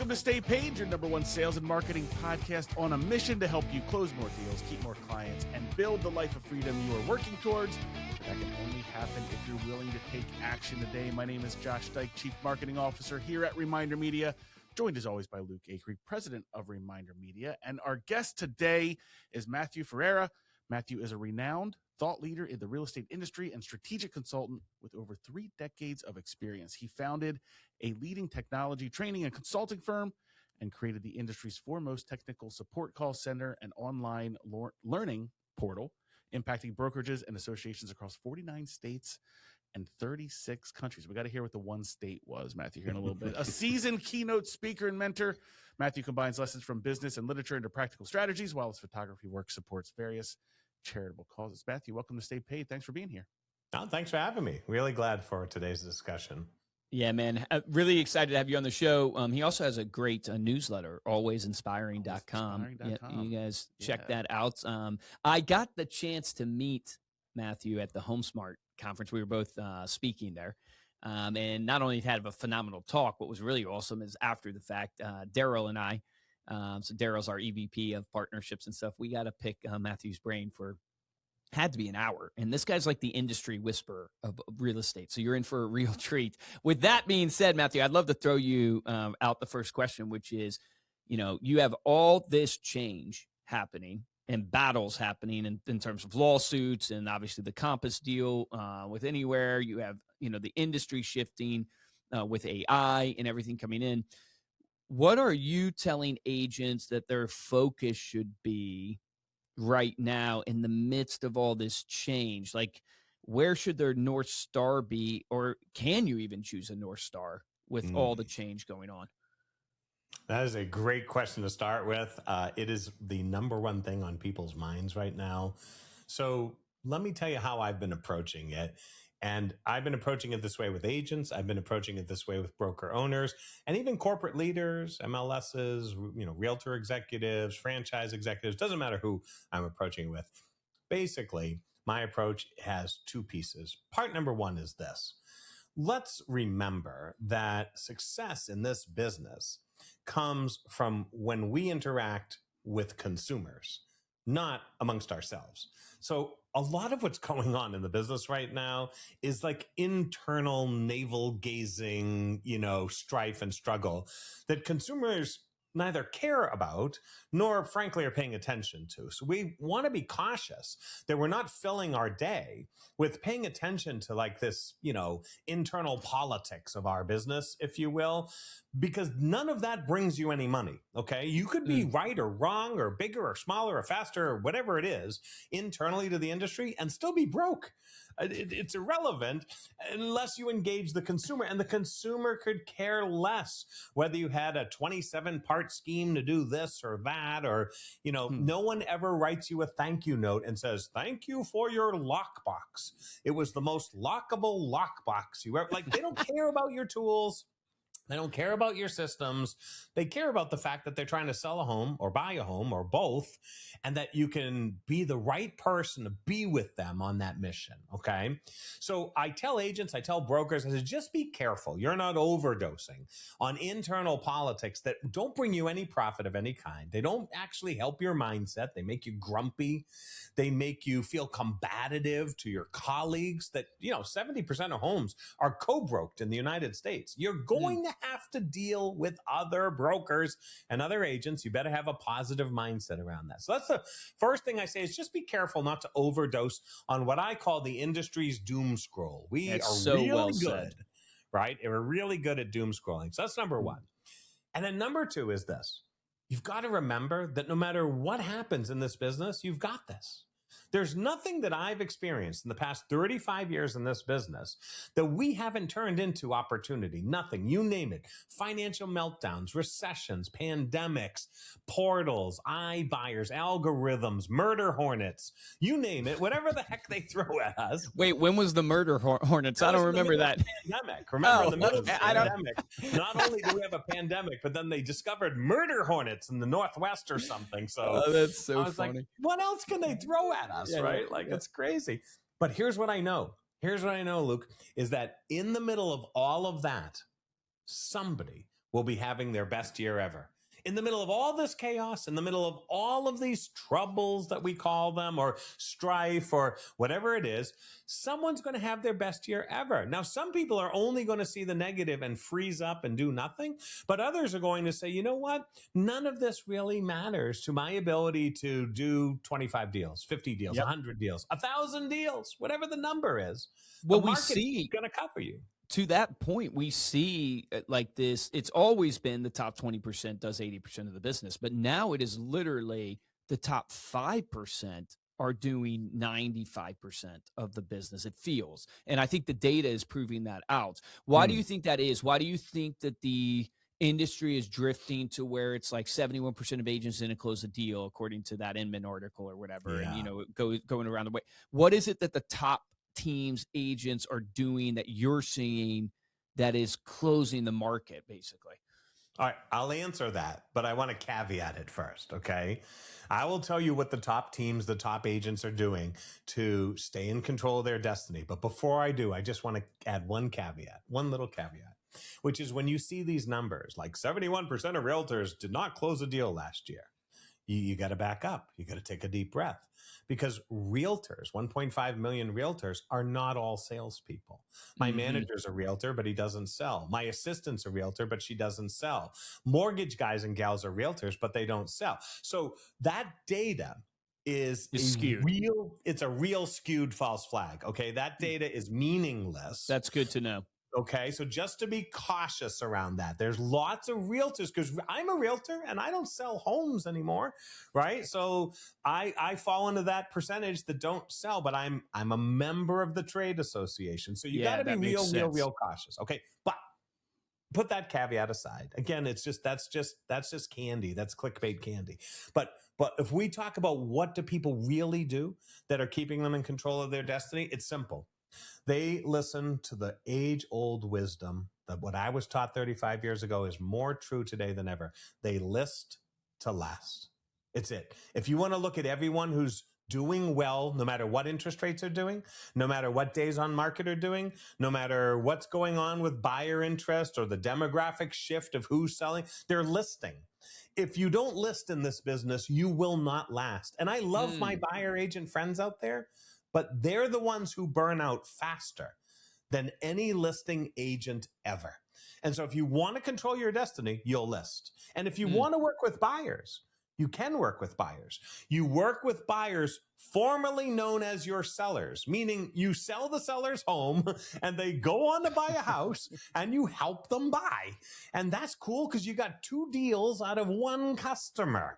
Welcome to Stay Paid, your number one sales and marketing podcast on a mission to help you close more deals, keep more clients, and build the life of freedom you are working towards. But that can only happen if you're willing to take action today. My name is Josh Dyke, Chief Marketing Officer here at Reminder Media, joined as always by Luke Acree, President of Reminder Media. And our guest today is Matthew Ferrara. Matthew is a renowned thought leader in the real estate industry and strategic consultant with over 3 decades of experience. He founded a leading technology training and consulting firm and created the industry's foremost technical support call center and online learning portal, impacting brokerages and associations across 49 states and 36 countries. We got to hear what the one state was, Matthew, here in a little bit. A seasoned keynote speaker and mentor, Matthew combines lessons from business and literature into practical strategies, while his photography work supports various charitable causes. Matthew, welcome to Stay Paid. Thanks for being here. Oh, thanks for having me. Really glad for today's discussion. Yeah, man. Really excited to have you on the show. He also has a great newsletter, alwaysinspiring.com. Yeah, you guys check that out. I got the chance to meet Matthew at the HomeSmart conference. We were both speaking there. And not only had a phenomenal talk, what was really awesome is after the fact, Daryl and I, so Daryl's our EVP of partnerships and stuff. We got to pick Matthew's brain for, had to be an hour. And this guy's like the industry whisperer of real estate. So you're in for a real treat. With that being said, Matthew, I'd love to throw you out the first question, which is, you know, you have all this change happening and battles happening in terms of lawsuits and obviously the Compass deal with Anywhere. You have, you know, the industry shifting with AI and everything coming in. What are you telling agents that their focus should be right now in the midst of all this change? Like, where should their North Star be, or can you even choose a North Star with all the change going on? That is a great question to start with. It is the number one thing on people's minds right now. So let me tell you how I've been approaching it. And I've been approaching it this way with agents. I've been approaching it this way with broker owners and even corporate leaders, MLSs, you know, realtor executives, franchise executives. Doesn't matter who I'm approaching it with. Basically, my approach has 2 pieces. Part number 1 is this. Let's remember that success in this business comes from when we interact with consumers, not amongst ourselves. So a lot of what's going on in the business right now is like internal navel gazing, you know, strife and struggle that consumers neither care about nor frankly are paying attention to. So we want to be cautious that we're not filling our day with paying attention to like this, you know, internal politics of our business, if you will, because none of that brings you any money. Okay. You could be right or wrong or bigger or smaller or faster or whatever it is internally to the industry and still be broke. It's irrelevant unless you engage the consumer, and the consumer could care less whether you had a 27-part scheme to do this or that, or, you know, no one ever writes you a thank you note and says, thank you for your lockbox. It was the most lockable lockbox you ever, like, they don't care about your tools. They don't care about your systems. They care about the fact that they're trying to sell a home or buy a home or both, and that you can be the right person to be with them on that mission, okay? So I tell agents, I tell brokers, I say, just be careful. You're not overdosing on internal politics that don't bring you any profit of any kind. They don't actually help your mindset. They make you grumpy. They make you feel combative to your colleagues that, you know, 70% of homes are co-broked in the United States. You're going to have to deal with other brokers and other agents. You better have a positive mindset around that. So that's the first thing I say, is just be careful not to overdose on what I call the industry's doom scroll. We are so really good, right? And we're really good at doom scrolling. So that's number 1. And then number 2 is this. You've got to remember that no matter what happens in this business, you've got this. There's nothing that I've experienced in the past 35 years in this business that we haven't turned into opportunity. Nothing. You name it. Financial meltdowns, recessions, pandemics, portals, iBuyers, algorithms, murder hornets. You name it. Whatever the heck they throw at us. Wait, when was the murder hornets? I don't remember that. Pandemic. Remember, in the middle of the pandemic, not only do we have a pandemic, but then they discovered murder hornets in the Northwest or something. So that's so I was funny. like, what else can they throw at us, right? It's crazy. But here's what I know. Here's what I know, Luke, is that in the middle of all of that, somebody will be having their best year ever. In the middle of all this chaos, in the middle of all of these troubles that we call them, or strife, or whatever it is, someone's going to have their best year ever. Now, some people are only going to see the negative and freeze up and do nothing, but others are going to say, you know what? None of this really matters to my ability to do 25 deals, 50 deals, 100 deals, 1,000 deals, whatever the number is. Well, the we market's see going to cover you. To that point, we see like this, it's always been the top 20% does 80% of the business, but now it is literally the top 5% are doing 95% of the business, it feels. And I think the data is proving that out. Why do you think that is? Why do you think that the industry is drifting to where it's like 71% of agents didn't close a deal, according to that Inman article or whatever, and, you know, going around the way? What is it that the top teams, agents are doing that you're seeing that is closing the market, basically? All right, I'll answer that, but I want to caveat it first, okay? I will tell you what the top teams, the top agents are doing to stay in control of their destiny. But before I do, I just want to add one caveat, one little caveat, which is when you see these numbers, like 71% of realtors did not close a deal last year, you got to back up. You got to take a deep breath, because realtors, 1.5 million realtors, are not all salespeople. My manager's a realtor, but he doesn't sell. My assistant's a realtor, but she doesn't sell. Mortgage guys and gals are realtors, but they don't sell. So that data is skewed. It's a real skewed false flag. Okay. That data is meaningless. That's good to know. Okay, so just to be cautious around that, there's lots of realtors, because I'm a realtor and I don't sell homes anymore, right? So I fall into that percentage that don't sell, but I'm a member of the trade association. So you got to be real cautious. Okay, but put that caveat aside. Again, that's just candy. That's clickbait candy. But if we talk about what do people really do that are keeping them in control of their destiny, it's simple. They listen to the age-old wisdom that what I was taught 35 years ago is more true today than ever. They list to last. It's it. If you want to look at everyone who's doing well, no matter what interest rates are doing, no matter what days on market are doing, no matter what's going on with buyer interest or the demographic shift of who's selling, they're listing. If you don't list in this business, you will not last. And I love my buyer agent friends out there, but they're the ones who burn out faster than any listing agent ever. And so if you want to control your destiny, you'll list. And if you want to work with buyers, you can work with buyers. You work with buyers formerly known as your sellers, meaning you sell the seller's home and they go on to buy a house and you help them buy. And that's cool because you got 2 deals out of 1 customer.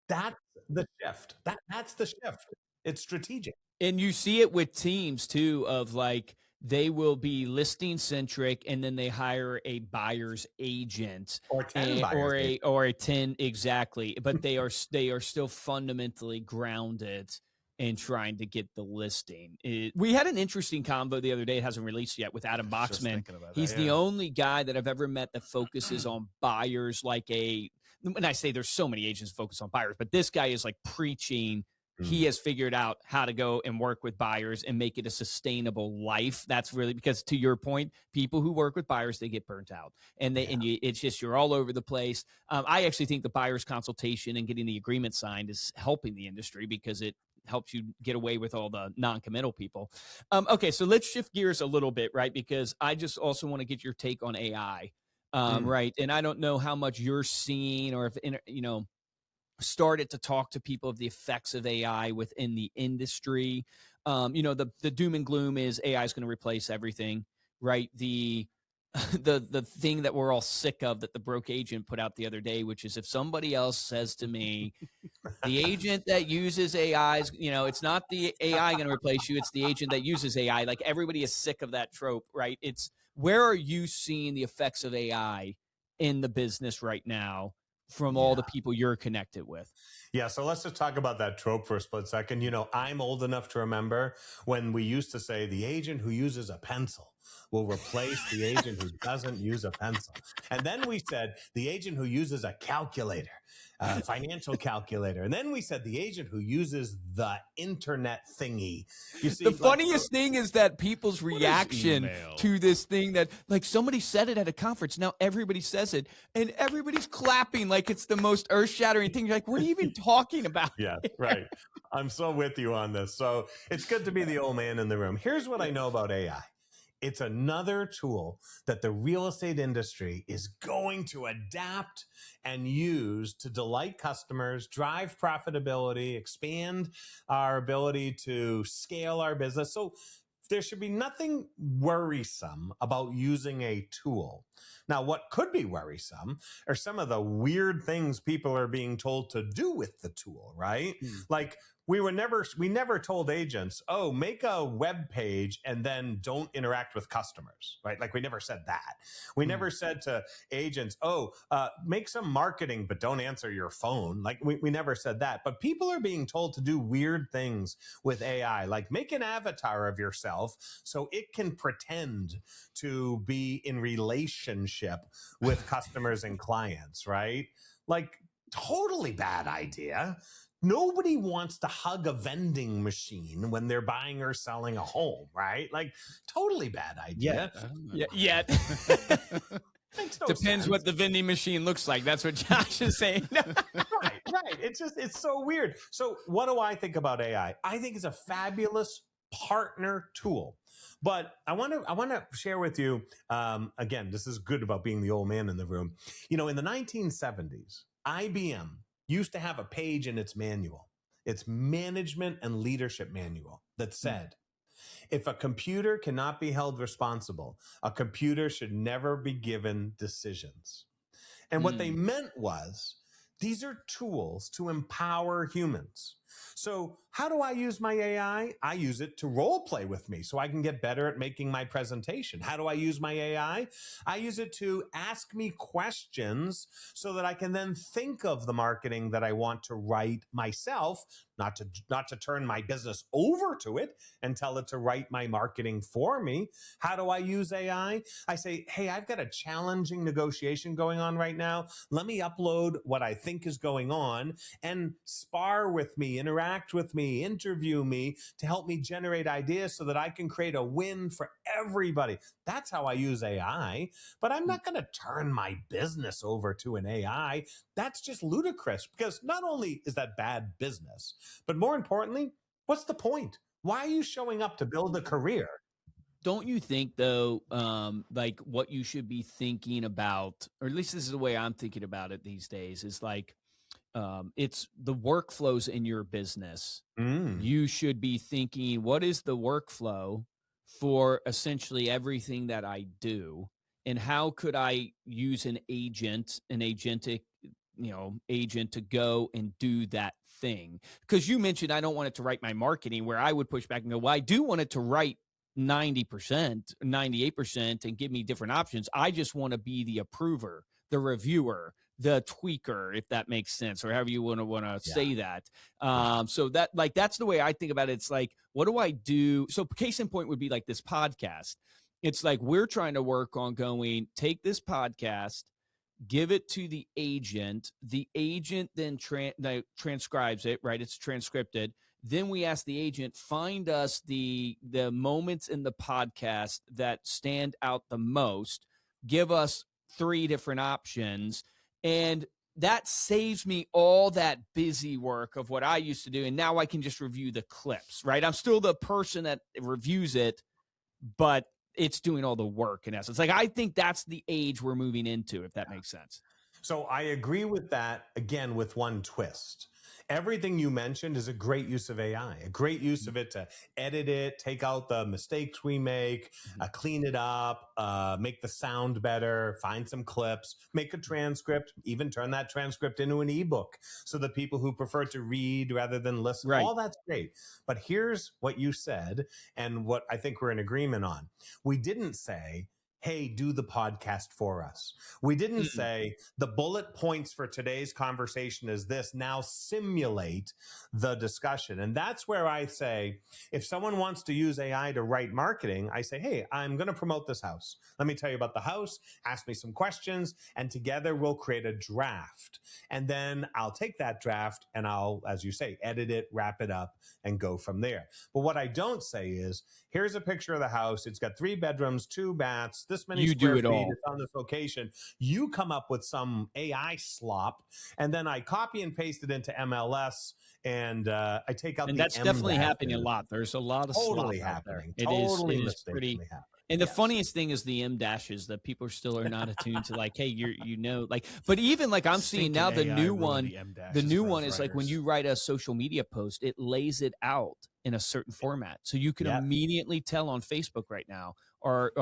That's the shift. That's the shift. It's strategic. And you see it with teams too, of like, they will be listing centric and then they hire a buyer's agent or 10 buyers or a 10. Exactly. But they are still fundamentally grounded in trying to get the listing. We had an interesting combo the other day. It hasn't released yet, with Adam Boxman. He's the only guy that I've ever met that focuses on buyers like when I say there's so many agents focused on buyers, but this guy is like preaching. He has figured out how to go and work with buyers and make it a sustainable life. That's really, because to your point, people who work with buyers, they get burnt out, and it's just, you're all over the place. I actually think the buyer's consultation and getting the agreement signed is helping the industry because it helps you get away with all the non-committal people. Okay, so let's shift gears a little bit, right? Because I just also want to get your take on AI, right? And I don't know how much you're seeing, or if, started to talk to people of the effects of AI within the industry. The doom and gloom is AI is going to replace everything, right? The thing that we're all sick of, that the broke agent put out the other day, which is, if somebody else says to me, the agent that uses AI is, it's not the AI going to replace you, it's the agent that uses AI. Like, everybody is sick of that trope, right? Where are you seeing the effects of AI in the business right now from all the people you're connected with? Yeah, so let's just talk about that trope for a split second. You know, I'm old enough to remember when we used to say the agent who uses a pencil will replace the agent who doesn't use a pencil. And then we said the agent who uses a calculator, a financial calculator. And then we said the agent who uses the internet thingy. You see, the funniest thing is that people's reaction to this thing that, like, somebody said it at a conference. Now everybody says it and everybody's clapping like it's the most earth-shattering thing. You're like, what are you even talking about? Yeah, right. I'm so with you on this. So it's good to be the old man in the room. Here's what I know about AI. It's another tool that the real estate industry is going to adapt and use to delight customers, drive profitability, expand our ability to scale our business. So there should be nothing worrisome about using a tool. Now, what could be worrisome are some of the weird things people are being told to do with the tool, right? Like, we never told agents, oh, make a web page and then don't interact with customers, right? Like, we never said that. We never said to agents, oh, make some marketing, but don't answer your phone. Like, we never said that. But people are being told to do weird things with AI, like make an avatar of yourself so it can pretend to be in relationship with customers and clients, right? Like, totally bad idea. Nobody wants to hug a vending machine when they're buying or selling a home, right? Like, totally bad idea. Yeah. Depends sense. what the vending machine looks like. That's what Josh is saying. Right. It's so weird. So what do I think about AI? I think it's a fabulous partner tool. But I want to share with you, again, this is good about being the old man in the room. You know, in the 1970s, IBM used to have a page in its manual, its management and leadership manual, that said, if a computer cannot be held responsible, a computer should never be given decisions. And what they meant was, these are tools to empower humans. So how do I use my AI? I use it to role play with me so I can get better at making my presentation. How do I use my AI? I use it to ask me questions so that I can then think of the marketing that I want to write myself, not to turn my business over to it and tell it to write my marketing for me. How do I use AI? I say, hey, I've got a challenging negotiation going on right now. Let me upload what I think is going on and spar with me, interact with me, interview me to help me generate ideas so that I can create a win for everybody. That's how I use AI. But I'm not going to turn my business over to an AI. That's just ludicrous, because not only is that bad business, but more importantly, what's the point? Why are you showing up to build a career? Don't you think, though, like what you should be thinking about, or at least this is the way I'm thinking about it these days, is like, it's the workflows in your business. You should be thinking, what is the workflow for essentially everything that I do? And how could I use an agentic, agent to go and do that thing? Because you mentioned, I don't want it to write my marketing, where I would push back and go, well, I do want it to write 90%, 98% and give me different options. I just want to be the approver, the reviewer, the tweaker, if that makes sense, or however you want to say that. So that, like, that's the way I think about it. It's like, what do I do? So case in point would be like this podcast. It's like, we're trying to work on going, take this podcast, give it to the agent then transcribes it, right? It's transcripted. Then we ask the agent, find us the moments in the podcast that stand out the most, give us 3 different options. And that saves me all that busy work of what I used to do. And now I can just review the clips, right? I'm still the person that reviews it, but it's doing all the work in essence. Like, I think that's the age we're moving into, if that makes sense. So I agree with that, again, with one twist. Everything you mentioned is a great use of AI, a great use of it to edit it, take out the mistakes we make, clean it up, make the sound better, find some clips, make a transcript, even turn that transcript into an ebook so that people who prefer to read rather than listen, all that's great. But here's what you said, and what I think we're in agreement on. We didn't say, hey, do the podcast for us. We didn't say the bullet points for today's conversation is this. Now simulate the discussion. And that's where I say, if someone wants to use AI to write marketing, I say, hey, I'm going to promote this house. Let me tell you about the house. Ask me some questions, and together we'll create a draft. And then I'll take that draft and I'll, as you say, edit it, wrap it up, and go from there. But what I don't say is, here's a picture of the house. It's got 3 bedrooms, 2 baths, this many square feet. It's on this location. You come up with some AI slop, and then I copy and paste it into MLS, and I take out and the that's M definitely happening a lot. There's a lot of totally slop out there. happening. It is pretty. Happening. And the funniest thing is the M dashes that people still are not attuned to. Like, hey, but even like I'm seeing now the new one is like when you write a social media post, it lays it out in a certain format. So you can immediately tell on Facebook right now or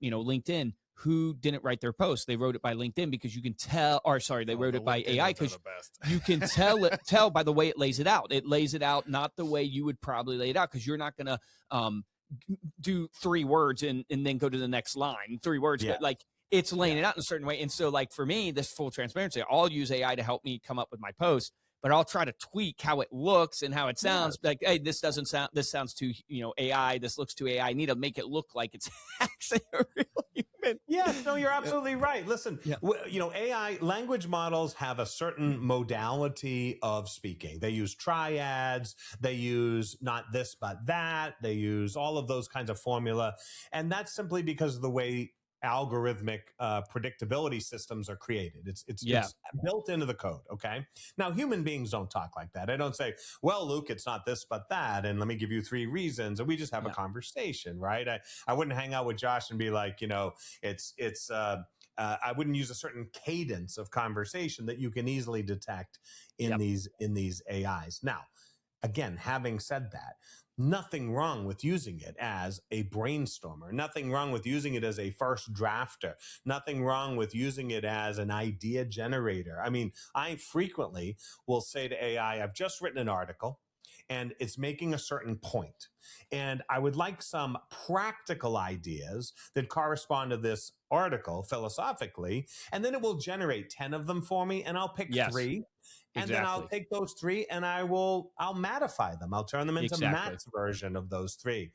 LinkedIn who didn't write their post. They wrote it by LinkedIn because you can tell, they wrote it by AI because you can tell by the way it lays it out. It lays it out not the way you would probably lay it out, because you're not going to do 3 words and then go to the next line, 3 words, but like it's laying it out in a certain way. And so like for me, this full transparency, I'll use AI to help me come up with my post, but I'll try to tweak how it looks and how it sounds. Like, hey, this sounds too, AI, this looks too AI. I need to make it look like it's actually a real human. Yes, no, you're absolutely right. Listen, AI language models have a certain modality of speaking. They use triads. They use not this, but that. They use all of those kinds of formula. And that's simply because of the way algorithmic predictability systems are created. It's built into the code. Okay. Now, human beings don't talk like that. I don't say, well, Luke, it's not this, but that. And let me give you 3 reasons. And we just have a conversation, right? I wouldn't hang out with Josh and be like, I wouldn't use a certain cadence of conversation that you can easily detect in these AIs. Now, again, having said that, nothing wrong with using it as a brainstormer. Nothing wrong with using it as a first drafter. Nothing wrong with using it as an idea generator. I mean, I frequently will say to AI, I've just written an article and it's making a certain point. And I would like some practical ideas that correspond to this article philosophically. And then it will generate 10 of them for me, and I'll pick 3. And then I'll take those 3 and I'll mattify them. I'll turn them into Matt's version of those 3.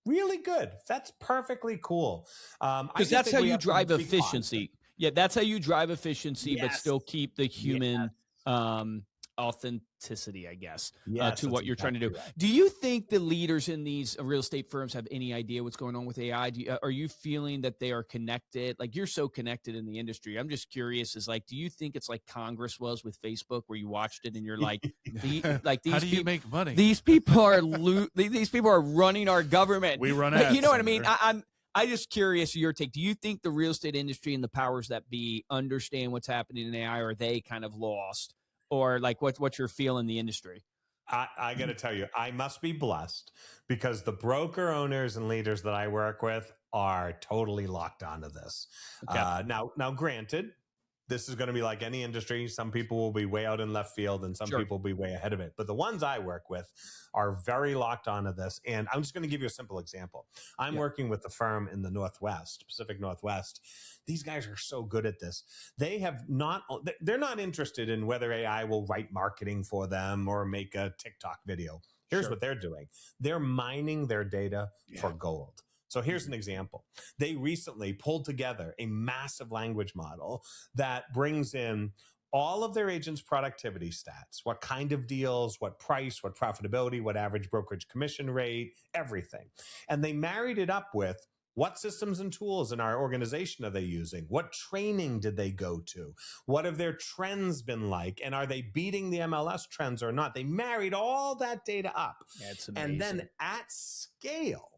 Really good. That's perfectly cool. Because that's how you drive efficiency. Yeah, that's how you drive efficiency, but still keep the human authenticity, I guess, to what you're trying to do. Right. Do you think the leaders in these real estate firms have any idea what's going on with AI? Are you feeling that they are connected? Like, you're so connected in the industry. I'm just curious, do you think it's like Congress was with Facebook, where you watched it and you're like, these how do you make money? These people are these people are running our government. We run ads. You know what I mean? I'm just curious your take. Do you think the real estate industry and the powers that be understand what's happening in AI, or are they kind of lost? Or like what you're feeling in the industry? I got to tell you, I must be blessed because the broker owners and leaders that I work with are totally locked onto this. Okay. Now, granted, this is going to be like any industry. Some people will be way out in left field and some people will be way ahead of it. But the ones I work with are very locked onto this. And I'm just going to give you a simple example. I'm working with the firm in the Northwest, Pacific Northwest. These guys are so good at this. They're not interested in whether AI will write marketing for them or make a TikTok video. Here's what they're doing. They're mining their data for gold. So here's an example. They recently pulled together a massive language model that brings in all of their agents' productivity stats, what kind of deals, what price, what profitability, what average brokerage commission rate, everything. And they married it up with what systems and tools in our organization are they using? What training did they go to? What have their trends been like? And are they beating the MLS trends or not? They married all that data up. That's amazing. And then at scale,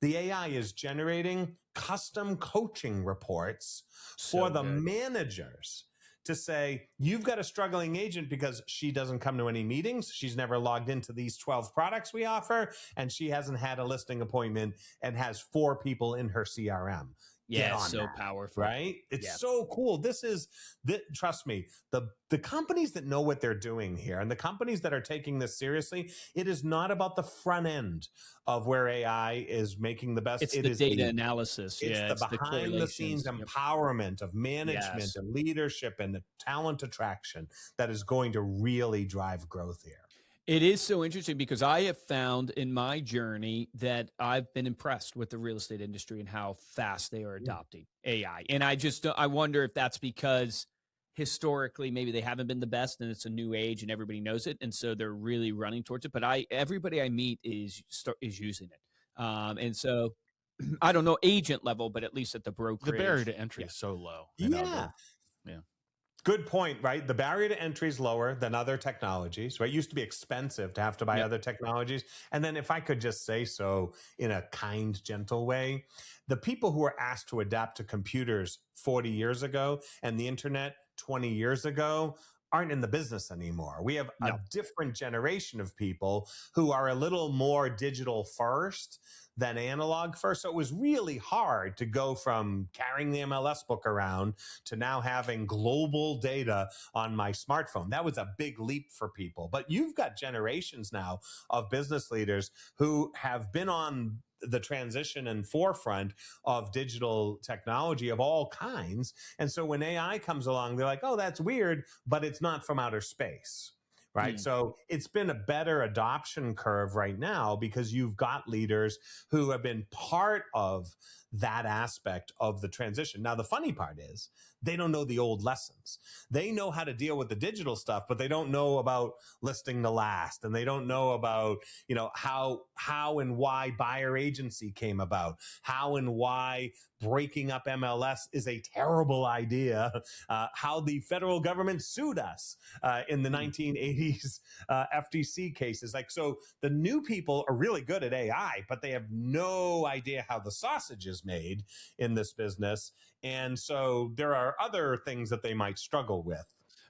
the AI is generating custom coaching reports for the managers to say, you've got a struggling agent because she doesn't come to any meetings. She's never logged into these 12 products we offer, and she hasn't had a listing appointment and has 4 people in her CRM. Yeah, it's so powerful. Right? It's so cool. Trust me, the companies that know what they're doing here and the companies that are taking this seriously, it is not about the front end of where AI is making the best. It's the data analysis. It's the It's the behind the scenes empowerment of management and leadership and the talent attraction that is going to really drive growth here. It is so interesting because I have found in my journey that I've been impressed with the real estate industry and how fast they are adopting AI. And I wonder if that's because historically maybe they haven't been the best and it's a new age and everybody knows it. And so they're really running towards it. But everybody I meet is using it. And so I don't know agent level, but at least at the brokerage. The barrier to entry is so low. Yeah. Good point, right? The barrier to entry is lower than other technologies, right? It used to be expensive to have to buy other technologies. And then if I could just say so in a kind, gentle way, the people who were asked to adapt to computers 40 years ago and the internet 20 years ago aren't in the business anymore. We have a different generation of people who are a little more digital first than analog first. So it was really hard to go from carrying the MLS book around to now having global data on my smartphone. That was a big leap for people. But you've got generations now of business leaders who have been on the transition and forefront of digital technology of all kinds. And so when AI comes along, they're like, oh, that's weird, but it's not from outer space. Right. So it's been a better adoption curve right now because you've got leaders who have been part of that aspect of the transition. Now, the funny part is they don't know the old lessons. They know how to deal with the digital stuff, but they don't know about listing the last. And they don't know about, how and why buyer agency came about, how and why breaking up MLS is a terrible idea, how the federal government sued us in the 1980s FTC cases. So the new people are really good at AI, but they have no idea how the sausage is made in this business. And so there are other things that they might struggle with.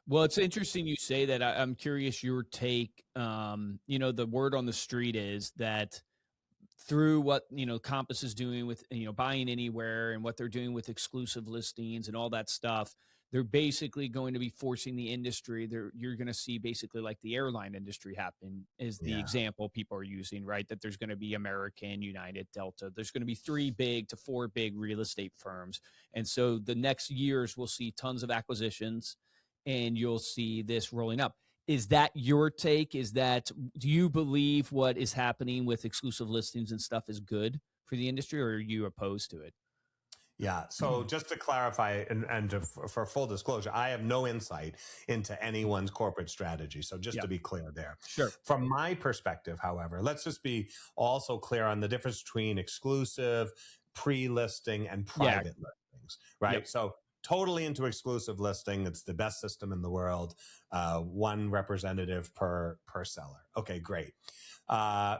Well, it's interesting you say that. I'm curious your take. The word on the street is that through what, Compass is doing with, buying anywhere and what they're doing with exclusive listings and all that stuff, they're basically going to be forcing the industry. You're going to see basically like the airline industry happen is the example people are using, right? That there's going to be American, United, Delta. There's going to be 3 big to 4 big real estate firms. And so the next years we'll see tons of acquisitions and you'll see this rolling up. Is that your take? Do you believe what is happening with exclusive listings and stuff is good for the industry, or are you opposed to it? Yeah. So just to clarify for full disclosure, I have no insight into anyone's corporate strategy. So just to be clear there. Sure. From my perspective, however, let's just be also clear on the difference between exclusive, pre-listing, and private listings, right? Yep. So totally into exclusive listing. It's the best system in the world. 1 representative per seller. Okay, great.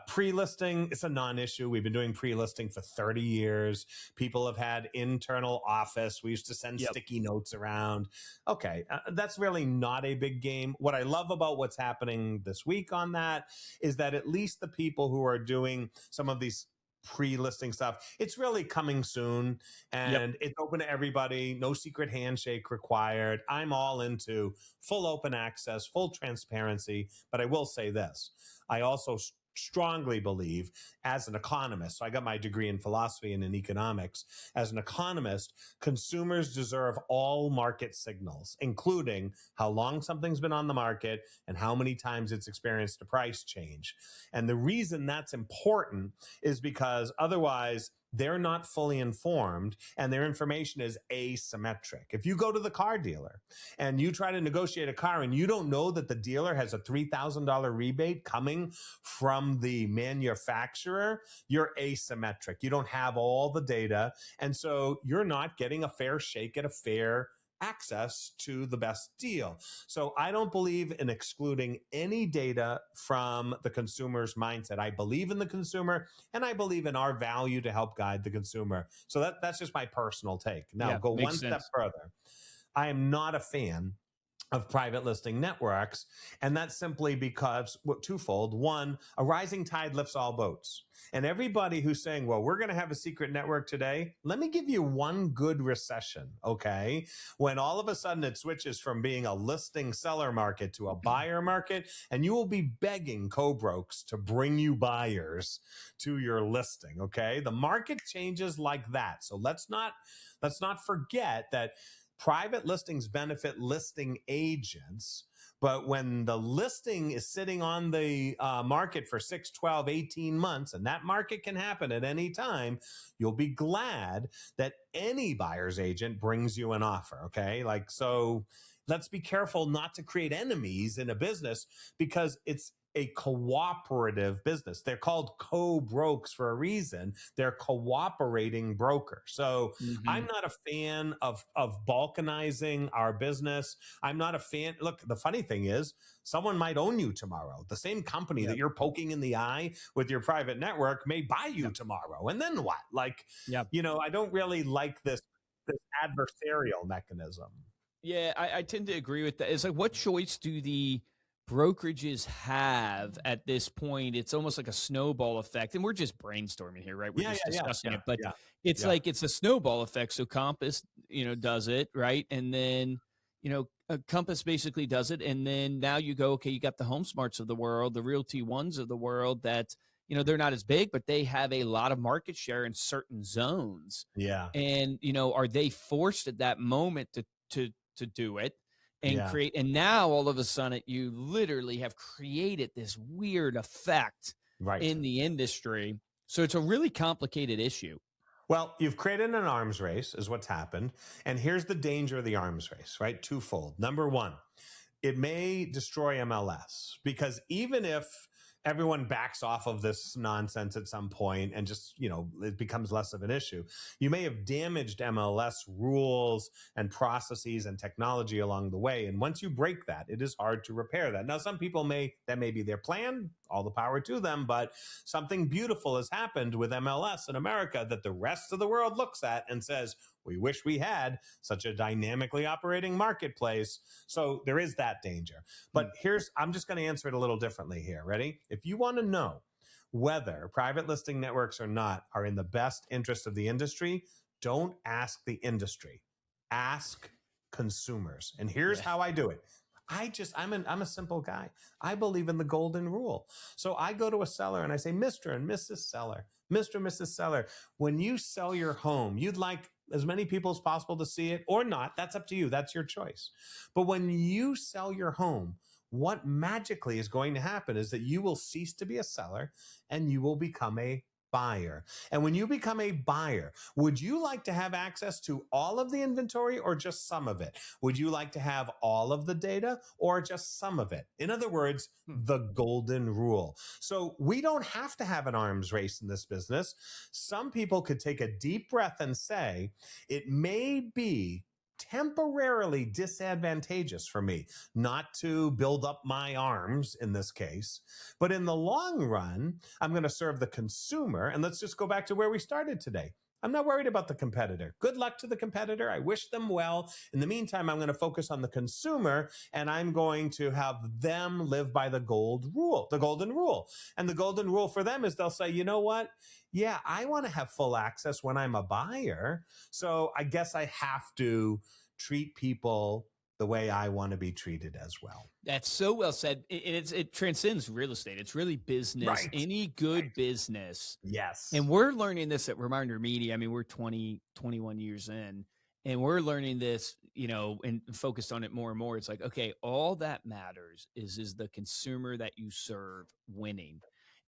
Pre-listing, it's a non-issue. We've been doing pre-listing for 30 years. People have had internal office. We used to send sticky notes around. Okay, that's really not a big game. What I love about what's happening this week on that is that at least the people who are doing some of these pre-listing stuff, it's really coming soon and it's open to everybody. No secret handshake required. I'm all into full open access, full transparency. But I will say this, I also strongly believe as an economist, so I got my degree in philosophy and in economics. As an economist, consumers deserve all market signals, including how long something's been on the market and how many times it's experienced a price change. And the reason that's important is because otherwise they're not fully informed and their information is asymmetric. If you go to the car dealer and you try to negotiate a car and you don't know that the dealer has a $3,000 rebate coming from the manufacturer, you're asymmetric. You don't have all the data. And so you're not getting a fair shake at a fair access to the best deal. So I don't believe in excluding any data from the consumer's mindset. I believe in the consumer and I believe in our value to help guide the consumer. So that's just my personal take. Now go one step further. I am not a fan of private listing networks. And that's simply because, well, twofold. One, a rising tide lifts all boats. And everybody who's saying, well, we're going to have a secret network today, let me give you one good recession, okay? When all of a sudden it switches from being a listing seller market to a buyer market, and you will be begging co-brokes to bring you buyers to your listing, okay? The market changes like that. So let's not forget that private listings benefit listing agents, but when the listing is sitting on the market for 6, 12, 18 months, and that market can happen at any time, you'll be glad that any buyer's agent brings you an offer, okay? Like, so let's be careful not to create enemies in a business, because it's a cooperative business. They're called co-brokes for a reason. They're cooperating brokers. So I'm not a fan of balkanizing our business. I'm not a fan. Look, the funny thing is, someone might own you tomorrow. The same company that you're poking in the eye with your private network may buy you tomorrow. And then what? Like, I don't really like this adversarial mechanism. Yeah, I tend to agree with that. It's like, what choice do the brokerages have at this point? It's almost like a snowball effect, and we're just brainstorming here, right? We're just discussing it, but it's like it's a snowball effect. So Compass, does it, right, and then Compass basically does it, and then now you go, okay, you got the Home Smarts of the world, the Realty Ones of the world that they're not as big, but they have a lot of market share in certain zones. Yeah, and are they forced at that moment to do it and create, and now all of a sudden you literally have created this weird effect in the industry. So it's a really complicated issue. Well, you've created an arms race is what's happened. And here's the danger of the arms race, right? Twofold. Number one, it may destroy MLS, because even if everyone backs off of this nonsense at some point and just, it becomes less of an issue, you may have damaged MLS rules and processes and technology along the way. And once you break that, it is hard to repair that. Now, some people that may be their plan, all the power to them, but something beautiful has happened with MLS in America that the rest of the world looks at and says, we wish we had such a dynamically operating marketplace. So there is that danger. But I'm just going to answer it a little differently here. Ready? If you want to know whether private listing networks or not are in the best interest of the industry, don't ask the industry. Ask consumers. And here's how I do it. I'm a simple guy. I believe in the golden rule. So I go to a seller and I say, Mr. and Mrs. Seller, Mr. and Mrs. Seller, when you sell your home, you'd like as many people as possible to see it or not. That's up to you. That's your choice. But when you sell your home, what magically is going to happen is that you will cease to be a seller and you will become a buyer. And when you become a buyer, would you like to have access to all of the inventory or just some of it? Would you like to have all of the data or just some of it? In other words, the golden rule. So we don't have to have an arms race in this business. Some people could take a deep breath and say, it may be temporarily disadvantageous for me not to build up my arms in this case. But in the long run, I'm going to serve the consumer. And let's just go back to where we started today. I'm not worried about the competitor. Good luck to the competitor. I wish them well. In the meantime, I'm going to focus on the consumer, and I'm going to have them live by the golden rule. And the golden rule for them is they'll say, you know what? Yeah, I want to have full access when I'm a buyer. So I guess I have to treat people the way I want to be treated as well. That's so well said. It transcends real estate. It's really business. Right. Any good business. Yes. And we're learning this at Reminder Media. I mean, we're 21 years in, and we're learning this, and focused on it more and more. It's like, okay, all that matters is the consumer that you serve winning.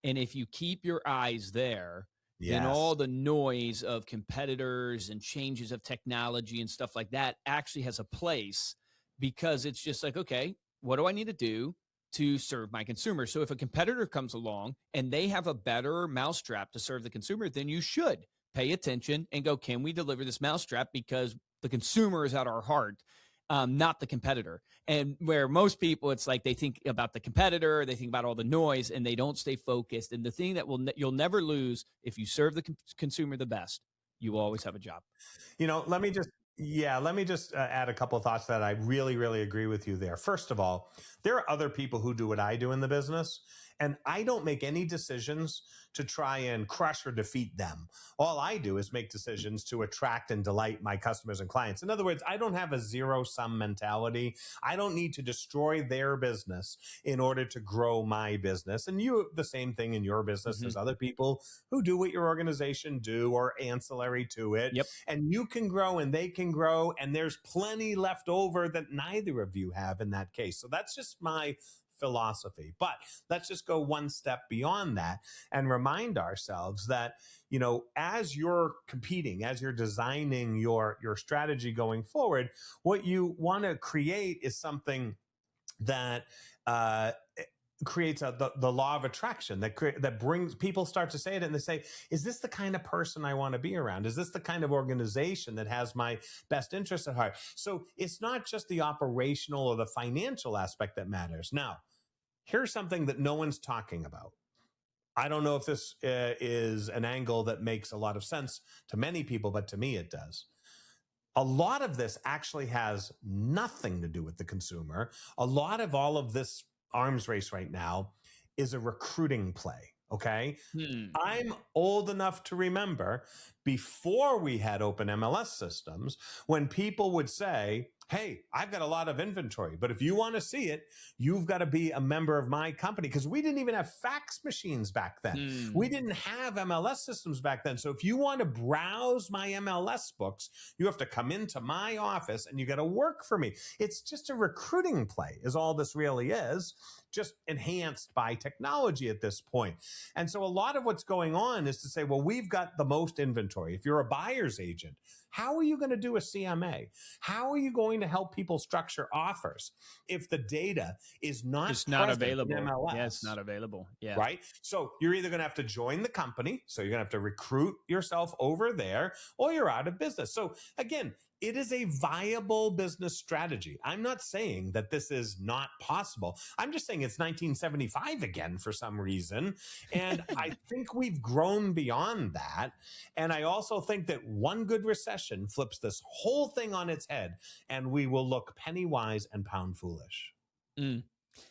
And if you keep your eyes there, then all the noise of competitors and changes of technology and stuff like that actually has a place, because it's just like, okay, what do I need to do to serve my consumer? So if a competitor comes along and they have a better mousetrap to serve the consumer, then you should pay attention and go, can we deliver this mousetrap? Because the consumer is at our heart, not the competitor. And where most people, it's like they think about the competitor, they think about all the noise, and they don't stay focused. And the thing that you'll never lose, if you serve the consumer the best, you will always have a job. Let me just Yeah, let me just add a couple of thoughts that I really, really agree with you there. First of all, there are other people who do what I do in the business, and I don't make any decisions to try and crush or defeat them. All I do is make decisions to attract and delight my customers and clients. In other words, I don't have a zero-sum mentality. I don't need to destroy their business in order to grow my business. And you, the same thing in your business. There's other people who do what your organization do or ancillary to it. Yep. And you can grow and they can grow, and there's plenty left over that neither of you have in that case. So that's just my philosophy. But let's just go one step beyond that and remind ourselves that, you know, as you're competing, as you're designing your strategy going forward, what you want to create is something that creates the law of attraction that brings people start to say it, and they say, is this the kind of person I want to be around? Is this the kind of organization that has my best interests at heart? So it's not just the operational or the financial aspect that matters. Now, here's something that no one's talking about. I don't know if this is an angle that makes a lot of sense to many people, but to me it does. A lot of this actually has nothing to do with the consumer. A lot of all of this arms race right now is a recruiting play. Okay. I'm old enough to remember before we had open MLS systems, when people would say, hey, I've got a lot of inventory, but if you want to see it, you've got to be a member of my company. Because we didn't even have fax machines back then. We didn't have MLS systems back then. So if you want to browse my MLS books, you have to come into my office and you got to work for me. It's just a recruiting play is all this really is, just enhanced by technology at this point. And so a lot of what's going on is to say, well, we've got the most inventory. If you're a buyer's agent, how are you going to do a CMA? How are you going to help people structure offers if the data is not available in MLS? Yeah, it's not available. Yeah. Right. So you're either going to have to join the company. So you're going to have to recruit yourself over there, or you're out of business. So again, it is a viable business strategy. I'm not saying that this is not possible. I'm just saying it's 1975 again for some reason. And I think we've grown beyond that. And I also think that one good recession flips this whole thing on its head, and we will look penny wise and pound foolish.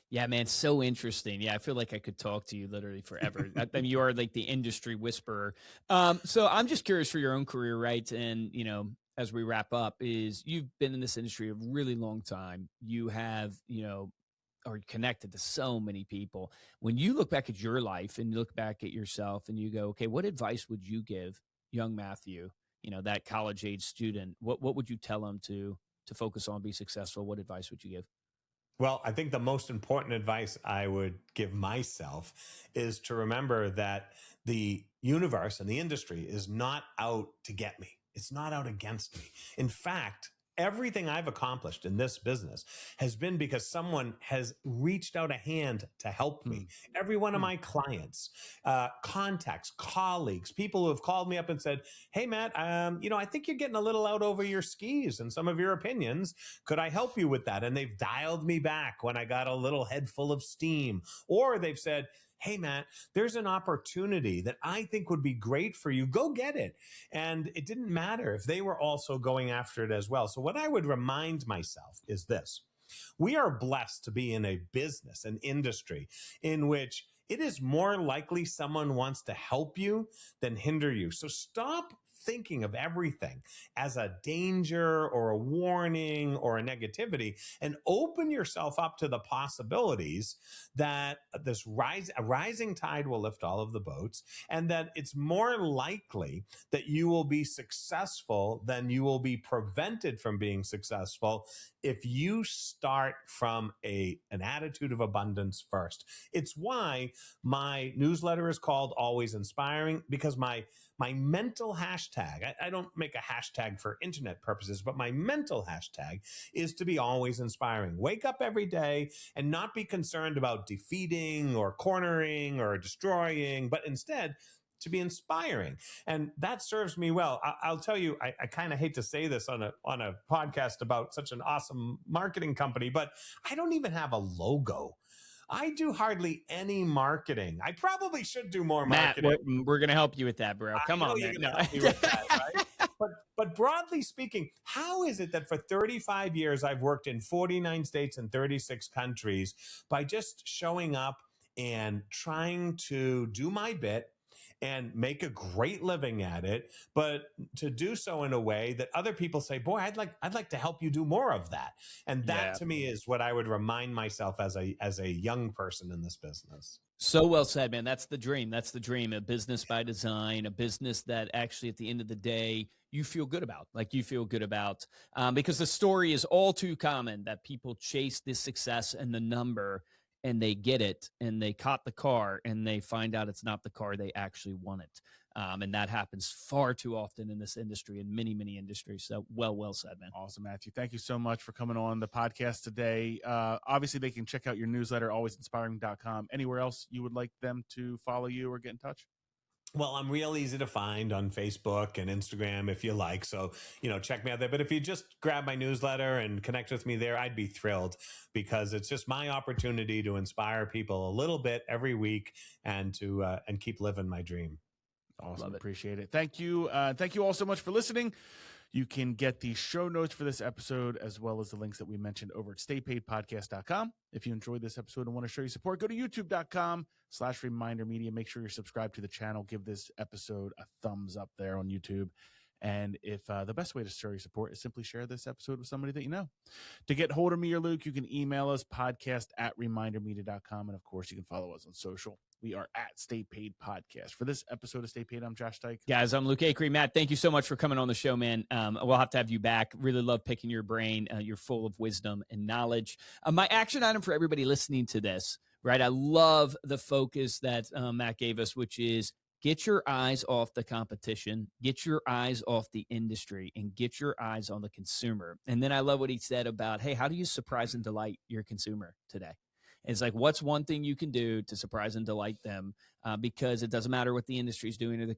Yeah, man, so interesting. Yeah, I feel like I could talk to you literally forever. I mean, you are like the industry whisperer. So I'm just curious for your own career, right? And, you know, as we wrap up, is you've been in this industry a really long time. You have, you know, are connected to so many people. When you look back at your life and you look back at yourself and you go, okay, what advice would you give young Matthew, you know, that college age student? What would you tell him to focus on, be successful? What advice would you give? Well, I think the most important advice I would give myself is to remember that the universe and the industry is not out to get me. It's not out against me. In fact, everything I've accomplished in this business has been because someone has reached out a hand to help me. Every one of my clients, contacts, colleagues, people who have called me up and said, hey, Matt, you know, I think you're getting a little out over your skis in some of your opinions. Could I help you with that? And they've dialed me back when I got a little head full of steam. Or they've said, hey, Matt, there's an opportunity that I think would be great for you. Go get it. And it didn't matter if they were also going after it as well. So what I would remind myself is this. We are blessed to be in a business, an industry in which it is more likely someone wants to help you than hinder you. So stop thinking of everything as a danger or a warning or a negativity, and open yourself up to the possibilities that a rising tide will lift all of the boats, and that it's more likely that you will be successful than you will be prevented from being successful if you start from an attitude of abundance first. It's why my newsletter is called Always Inspiring, because my mental hashtag, I don't make a hashtag for internet purposes, but my mental hashtag is to be always inspiring. Wake up every day and not be concerned about defeating or cornering or destroying, but instead to be inspiring. And that serves me well. I'll tell you, I kind of hate to say this on a podcast about such an awesome marketing company, but I don't even have a logo. I do hardly any marketing. I probably should do more marketing. Matt, we're going to help you with that, bro. Come on, man. You're going to help me with that, right? But broadly speaking, how is it that for 35 years I've worked in 49 states and 36 countries by just showing up and trying to do my bit and make a great living at it, but to do so in a way that other people say, boy, I'd like to help you do more of that. And that to me is what I would remind myself as a young person in this business. So well said, man. That's the dream. That's the dream. A business by design, a business that actually at the end of the day, you feel good about, because the story is all too common that people chase this success and the number and they get it and they caught the car and they find out it's not the car they actually wanted. And that happens far too often in this industry and many, many industries. So well said, man. Awesome, Matthew. Thank you so much for coming on the podcast today. Obviously, they can check out your newsletter, alwaysinspiring.com. Anywhere else you would like them to follow you or get in touch? Well, I'm real easy to find on Facebook and Instagram if you like. So, check me out there. But if you just grab my newsletter and connect with me there, I'd be thrilled because it's just my opportunity to inspire people a little bit every week and to and keep living my dream. Awesome. Appreciate it. Thank you. Thank you all so much for listening. You can get the show notes for this episode as well as the links that we mentioned over at staypaidpodcast.com. If you enjoyed this episode and want to show your support, go to youtube.com/Reminder Media. Make sure you're subscribed to the channel. Give this episode a thumbs up there on YouTube. And if the best way to show your support is simply share this episode with somebody that you know. To get hold of me or Luke, you can email us podcast@remindermedia.com. And of course, you can follow us on social. We are at Stay Paid Podcast. For this episode of Stay Paid, I'm Josh Dyke. Guys, I'm Luke Acree. Matt, thank you so much for coming on the show, man. We'll have to have you back. Really love picking your brain. You're full of wisdom and knowledge. My action item for everybody listening to this, right? I love the focus that Matt gave us, which is get your eyes off the competition, get your eyes off the industry, and get your eyes on the consumer. And then I love what he said about, hey, how do you surprise and delight your consumer today? It's like, what's one thing you can do to surprise and delight them? Because it doesn't matter what the industry is doing or the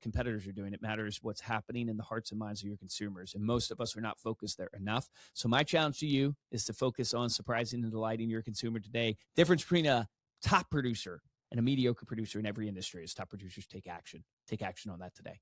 competitors are doing. It matters what's happening in the hearts and minds of your consumers. And most of us are not focused there enough. So my challenge to you is to focus on surprising and delighting your consumer today. Difference between a top producer and a mediocre producer in every industry is top producers take action. Take action on that today.